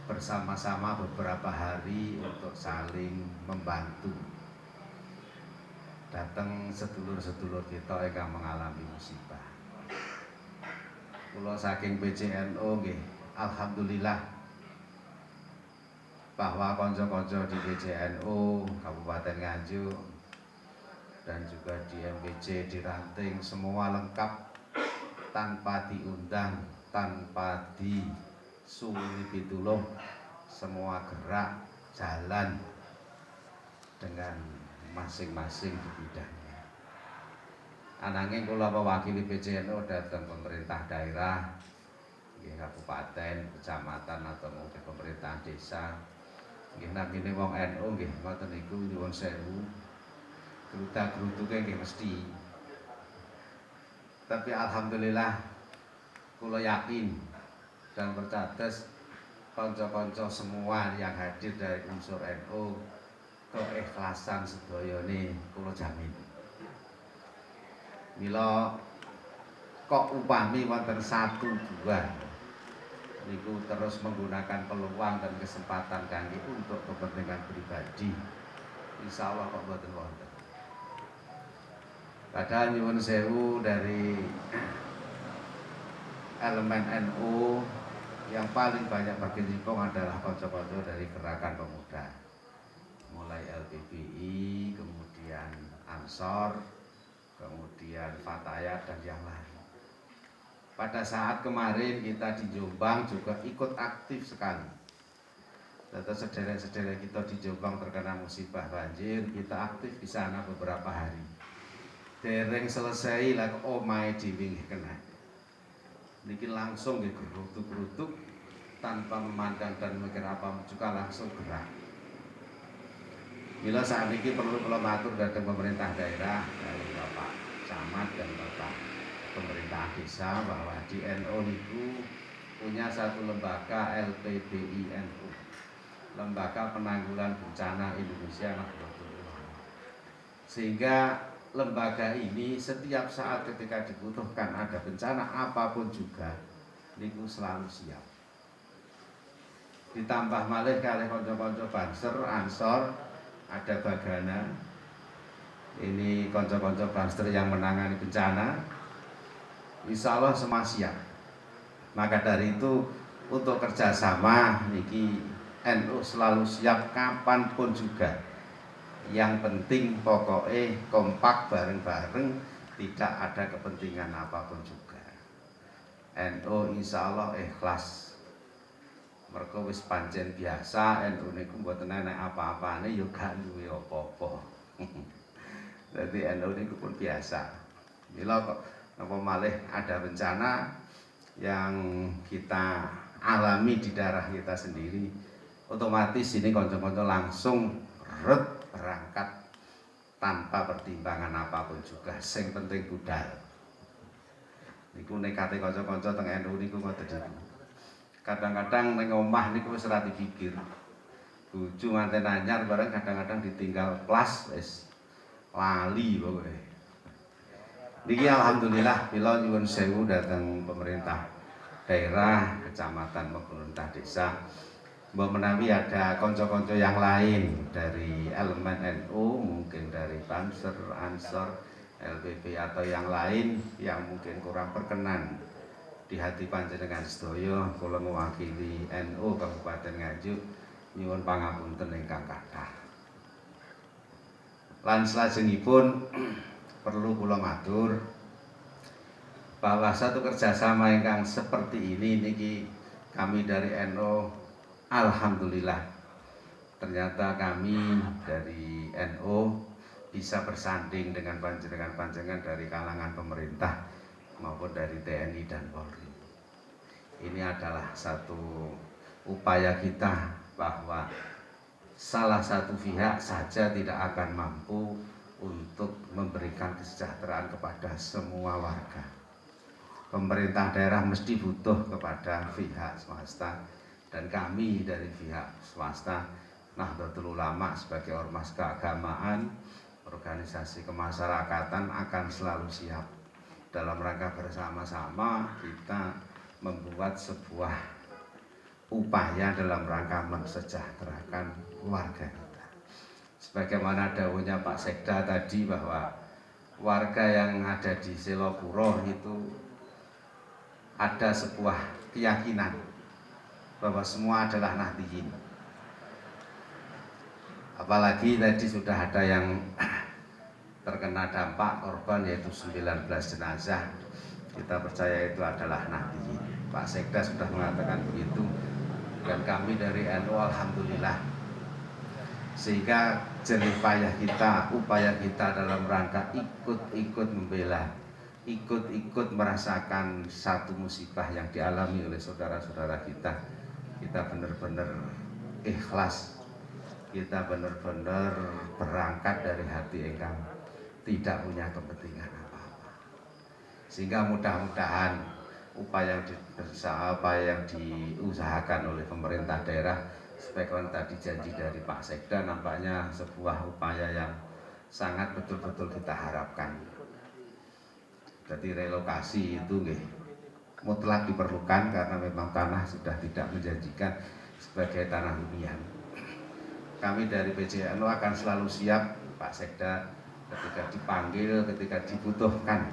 bersama-sama beberapa hari untuk saling membantu datang sedulur-sedulur kita yang mengalami musibah. Kula saking PJNO nggih, alhamdulillah bahwa konco-konco di PJNO Kabupaten Nganjuk dan juga di MBC di Ranting semua lengkap, tanpa diundang, tanpa disuruh pitulung, semua gerak jalan dengan masing-masing di bidangnya. Ananging kula mewakili PJNO datang pemerintah daerah, kabupaten, kecamatan, atau mungkin pemerintahan desa, Nggih namine wong NU nggih ngoten niku nyuwun sewu. Gruta-grutuke nggih mesti. Tapi alhamdulillah kula yakin dan percados kanca-kanca semua yang hadir dari unsur NU keikhlasan sedayane kula jamin. Mila kok upami wonten satu dua niku terus menggunakan peluang dan kesempatan kangge untuk kepentingan pribadi, insya Allah kok boten wonten. Padahal nyuwun sewu dari elemen NU yang paling banyak berkecimpung adalah kanca-kanca dari gerakan pemuda, mulai LPBI, kemudian Ansor, kemudian Fatayat dan yang lain. Pada saat kemarin kita di Jombang juga ikut aktif sekali. Tentu saudara-saudara kita di Jombang terkena musibah banjir, kita aktif di sana beberapa hari. Dereng selesai lah omahe dhewe kena. Niki langsung nggih gerutuk-gerutuk tanpa memandang dan mikir apa juga langsung gerak. Bila saat ini perlu kula matur dhateng pemerintah daerah, dari Bapak Camat dan Bapak pemerintah desa bahwa di NU niku punya satu lembaga LPBI NU, Lembaga Penanggulangan Bencana Indonesia Nahdlatul Ulama. Sehingga lembaga ini setiap saat ketika dibutuhkan ada bencana apapun juga niku selalu siap. Ditambah malih kalih kanca-kanca Banser, Ansor, ada Bagana. Ini kanca-kanca Banser yang menangani bencana. Insya Allah semua siap. Maka dari itu untuk kerjasama niki NU selalu siap kapanpun juga. Yang penting pokoknya kompak bareng-bareng, tidak ada kepentingan apapun juga. NU insya Allah ikhlas. Mergo wis pancen biasa NU niku mboten enek apa-apane ya gak duwe apa-apa. Dadi NU niku pun biasa. Mila kok napa malih ada bencana yang kita alami di daerah kita sendiri, otomatis ini kanca-kanca langsung berangkat tanpa pertimbangan apapun juga, sing penting budal. Niku nekate kanca-kanca teng NU niku ngoten niku. Kadang-kadang ning omah niku wis ora dipikir. Bojo manten anyar bareng kadang-kadang ditinggal kelas wis lali pokoke. Niki alhamdulillah bila nyuwun sewu dhateng pemerintah daerah, kecamatan maupun pemerintah desa, mbok menawi ada kanca-kanca yang lain dari elemen NU, mungkin dari Banser, Ansor, LPB atau yang lain yang mungkin kurang berkenan di hati panjenengan sedaya, kula mewakili NU Kabupaten Nganjuk nyuwun pangapunten ingkang kathah. Lan salajengipun perlu kula matur bahwa satu kerjasama ingkang seperti ini niki kami dari NU alhamdulillah ternyata kami dari NU bisa bersanding dengan panjenengan dari kalangan pemerintah maupun dari TNI dan Polri. Ini adalah satu upaya kita bahwa salah satu pihak saja tidak akan mampu untuk memberikan kesejahteraan kepada semua warga. Pemerintah daerah mesti butuh kepada pihak swasta, dan kami dari pihak swasta Nahdlatul Ulama sebagai ormas keagamaan, organisasi kemasyarakatan akan selalu siap dalam rangka bersama-sama kita membuat sebuah upaya dalam rangka mensejahterakan warga kita. Sebagaimana dawuhnya Pak Sekda tadi bahwa warga yang ada di Selopuro itu ada sebuah keyakinan bahwa semua adalah Nahdliyin. Apalagi tadi sudah ada yang terkena dampak korban yaitu 19 jenazah. Kita percaya itu adalah Nahdliyin. Pak Sekda sudah mengatakan begitu, dan kami dari NU alhamdulillah, sehingga jerih payah kita, upaya kita dalam rangka ikut-ikut membela, ikut-ikut merasakan satu musibah yang dialami oleh saudara-saudara kita benar-benar ikhlas kita benar-benar berangkat dari hati ingkang tidak punya kepentingan apa-apa. Sehingga mudah-mudahan upaya yang diusahakan oleh pemerintah daerah seperti tadi janji dari Pak Sekda, nampaknya sebuah upaya yang sangat betul-betul kita harapkan. Jadi relokasi itu mutlak diperlukan karena memang tanah sudah tidak menjanjikan sebagai tanah hunian. Kami dari PJNU akan selalu siap Pak Sekda ketika dipanggil, ketika dibutuhkan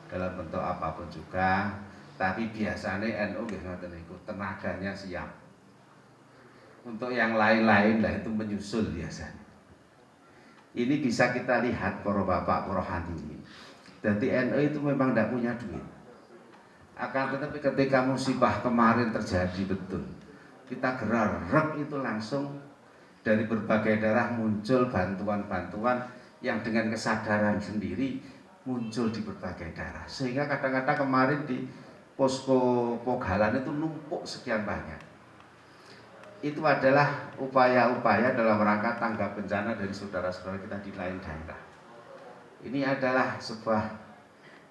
dalam bentuk apapun juga. Tapi biasanya NU tenaganya siap. Untuk yang lain-lain lah itu menyusul biasanya. Ini bisa kita lihat para bapak, para hadirin. Jadi NU itu memang tidak punya duit. Akan tetapi ketika musibah kemarin terjadi betul, kita gerak itu langsung dari berbagai daerah muncul bantuan-bantuan yang dengan kesadaran sendiri muncul di berbagai daerah. Sehingga kadang-kadang kemarin di posko Pogalan itu numpuk sekian banyak. Itu adalah upaya-upaya dalam rangka tanggap bencana dari saudara-saudara kita di lain daerah. Ini adalah sebuah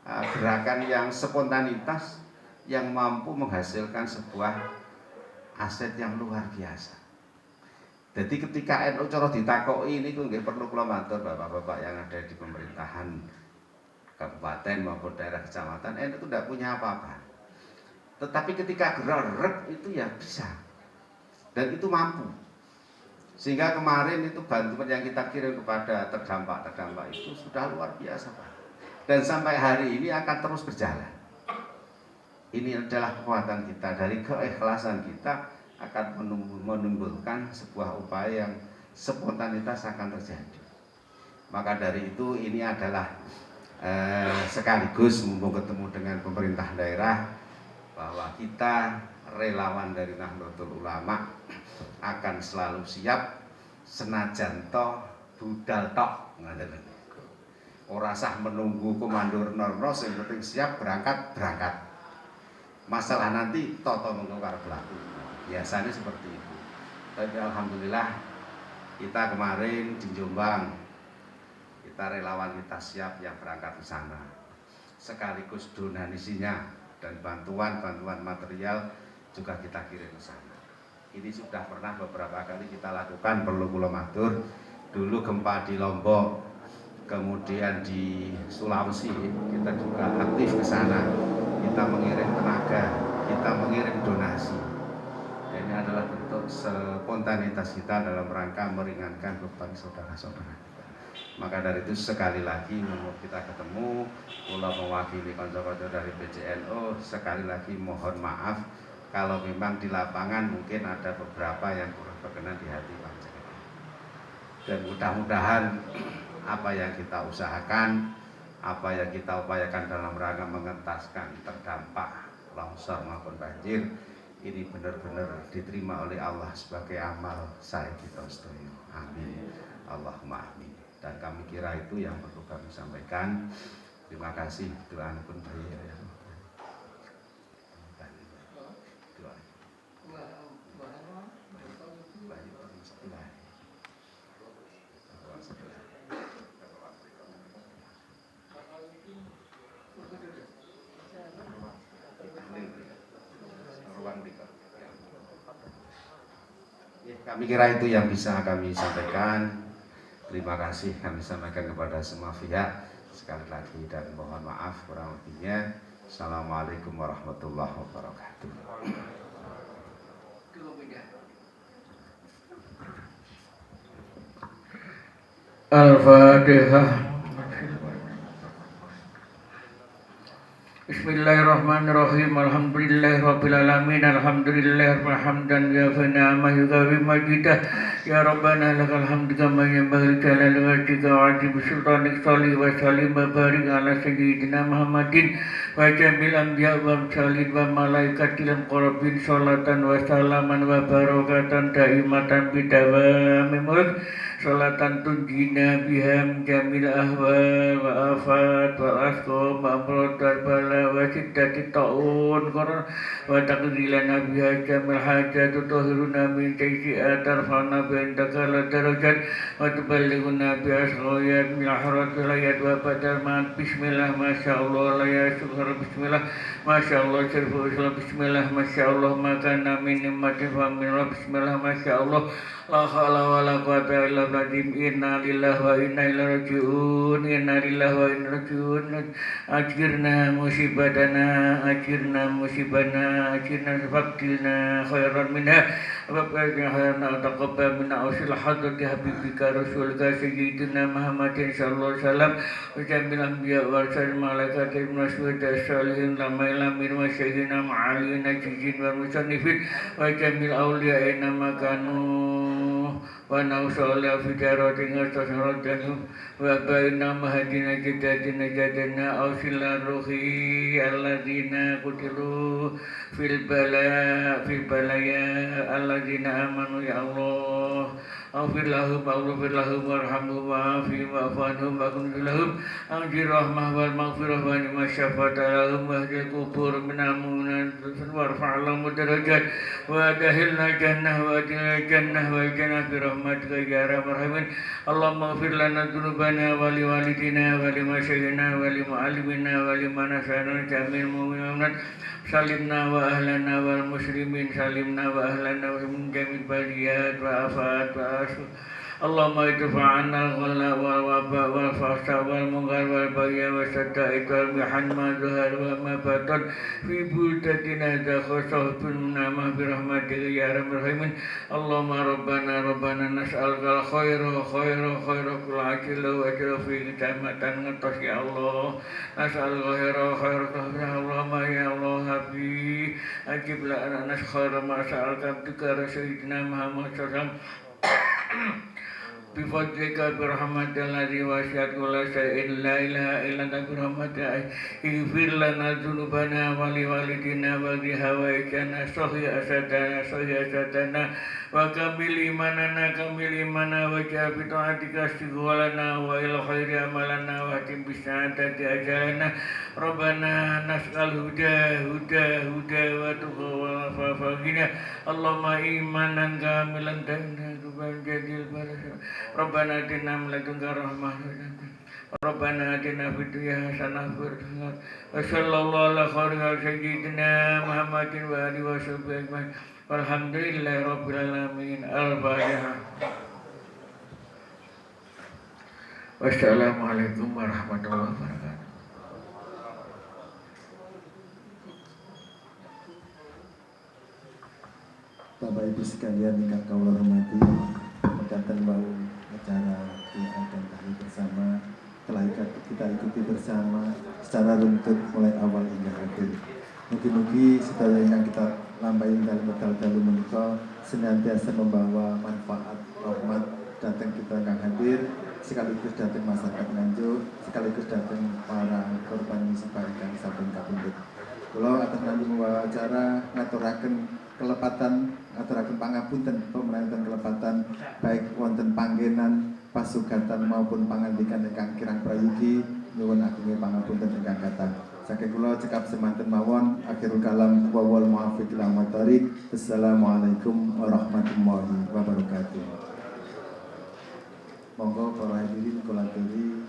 gerakan yang spontanitas yang mampu menghasilkan sebuah aset yang luar biasa. Jadi ketika NU cara ditakoki ini nggih perlu kula matur bapak-bapak yang ada di pemerintahan kabupaten maupun daerah kecamatan, NU itu tidak punya apa-apa. Tetapi ketika gerak itu ya bisa. Dan itu mampu. Sehingga kemarin itu bantuan yang kita kirim kepada terdampak itu sudah luar biasa, Pak. Dan sampai hari ini akan terus berjalan. Ini adalah kekuatan kita, dari keikhlasan kita akan menimbulkan sebuah upaya yang spontanitas akan terjadi. Maka dari itu ini adalah sekaligus mumpung ketemu dengan pemerintah daerah, bahwa kita relawan dari Nahdlatul Ulama akan selalu siap senajan toh budal tok. Ora sah menunggu komando Norno, yang penting siap berangkat. Masalah nanti toto mengkar berlaku. Biasanya seperti itu. Tapi alhamdulillah kita kemarin di Jombang, kita relawan kita siap yang berangkat ke sana. Sekaligus donasinya dan bantuan material juga kita kirim ke sana. Ini sudah pernah beberapa kali kita lakukan, perlu kula matur. Dulu gempa di Lombok, kemudian di Sulawesi, kita juga aktif ke sana. Kita mengirim tenaga, kita mengirim donasi. Ini adalah bentuk spontanitas kita dalam rangka meringankan beban saudara-saudara kita. Maka dari itu sekali lagi menurut kita ketemu, kula mewakili kanca-kanca dari PJNU, sekali lagi mohon maaf kalau memang di lapangan mungkin ada beberapa yang kurang berkenan di hati panjenengan. Dan mudah-mudahan apa yang kita usahakan, apa yang kita upayakan dalam rangka mengentaskan terdampak longsor maupun banjir, ini benar-benar diterima oleh Allah sebagai amal saya kita sedaya. Amin. Allahumma amin. Dan kami kira itu yang perlu kami sampaikan. Terima kasih. Doa pun baik ya. Kami kira itu yang bisa kami sampaikan. Terima kasih kami sampaikan kepada semua pihak. Sekali lagi dan mohon maaf kurang lebihnya. Assalamualaikum warahmatullahi wabarakatuh. Al-Fatihah. Bismillahirrahmanirrahim. Alhamdulillahirabbil alamin. Alhamdulillahirabbil hamdan ya fa ni'ma yukawi majidah. Ya Rabbana lakal hamdu kama yanbaghi li jalali wajhika wa 'azimi sultanik sholli wa sallim wa barik ala sayyidina Muhammadin wa jamil anbiya wa mursalin wa malaikatil muqarrabin sholatan wa salaman wa barakatan daimatan bidawami mulk. Salatan tunjina biham jamil ahwal wa afat wa asqam wa amrad bala wa وشدة الطاعون وتقضي لنا بها جميع الحاجات وتطهرنا من سيئات ترفعنا بعندك على الدرجات وتبلغنا بأسغايات من حرات الآيات وبدر بسم الله ما شاء الله لا يشكر بسم الله ما شاء الله شرف بسم الله ما شاء الله ما كان من نعمة فمن الله بسم الله ما شاء الله لا حول ولا قوة إلا بالله إنا لله وإنا إليه راجعون إنا لله وإنا راجعون أجرنا مصيبتنا أجرنا مصيبتنا أجرنا فقدنا خيرا منها وابقنا خيرا تقبل منا أوصل حضرة حبيبك رسولك سيدنا محمد صلى الله عليه وسلم وجميع الأنبياء والرسل الملائكة والشهداء الصالحين الأمين والشهيدين معالين الجيجين والمصنفين وجميع الأولياء أينما كانوا ونوصل في دارات استشهرت لهم وبين مهدنا جدادنا جدنا أوصل الروحي الذين قتلوا في البلايا الذين آمنوا يا الله اغفر لهم وارحمهم وعافهم واعف عنهم واغفر لهم أنجر رحمة والمغفرة ونعم الشفاعة لهم واهد القبور من المؤمنين وارفع لهم الدرجات وادخلنا الجنة والجنة برحمتك يا أرحم الراحمين اللهم اغفر لنا ذنوبنا ولوالدينا ولمشايخنا ولمعلمنا ولمن نشأنا جميع المؤمنين سلمنا وأهلنا والمسلمين سلمنا وأهلنا من جميع البليات وآفات وأسف اللهم ادفع عنا الغلاء والوباء والفحشاء والمنكر والبغي والشدائد والمحن ما ظهر وما بطن في بلدتنا ذا خصوص منا برحمتك يا ارحم الراحمين اللهم ربنا نسألك الخير كل عاجل وأجل في كتامة نطش يا الله نسألك خير اللهم يا الله حبيبي أجب لنا نسخر ما سألك عبدك سيدنا محمد صلى الله عليه وسلم بفضلك برحمة الذي وسعت كل شيء لا إله إلا أنت برحمتك اغفر لنا ذنوبنا ولوالدينا ولهوائجنا صحيح أسدنا وكمل إيماننا وجعل بطاعتك استقبالنا وإلى خير عملنا واهدم بالسعادة أجلنا ربنا نسأل هدى وتقى وفاقنا اللهم إيمانا كاملا جديد ربنا آتنا من لدنك رحمة ربنا آتنا في الدنيا حسنة وصلى الله على خير سيدنا محمد وآله وصحبه أجمعين والحمد لله رب العالمين الفاتحة wassalamualaikum warahmatullahi wabarakatuh. Bapak Ibu sekalian ingkang kawula hormati, mekaten wau acara doa dan tahlil bersama telah kita ikuti bersama secara runtut mulai awal hingga akhir. Mugi-mugi sedaya ingkang kita lampahi dalem wekdal dalu menika senantiasa membawa manfaat rahmat dhateng kita ingkang hadir, sekaligus dhateng masyarakat Nganjuk, sekaligus dhateng para korban musibah ingkang sampun kapundhut. Kula atas nami membawa acara ngaturaken kelepatan, ngaturaken pangapunten pemerintahan kelepatan baik wonten panggenan, pasugatan maupun pangandikan ingkang kirang prayogi nyuwun agung pangapunten ingkang kathah. Saking kula cekap semanten mawon akhirul kalam wa wal muwaffiq ila thoriq. Assalamualaikum warahmatullahi wabarakatuh. Monggo para hadirin kula aturi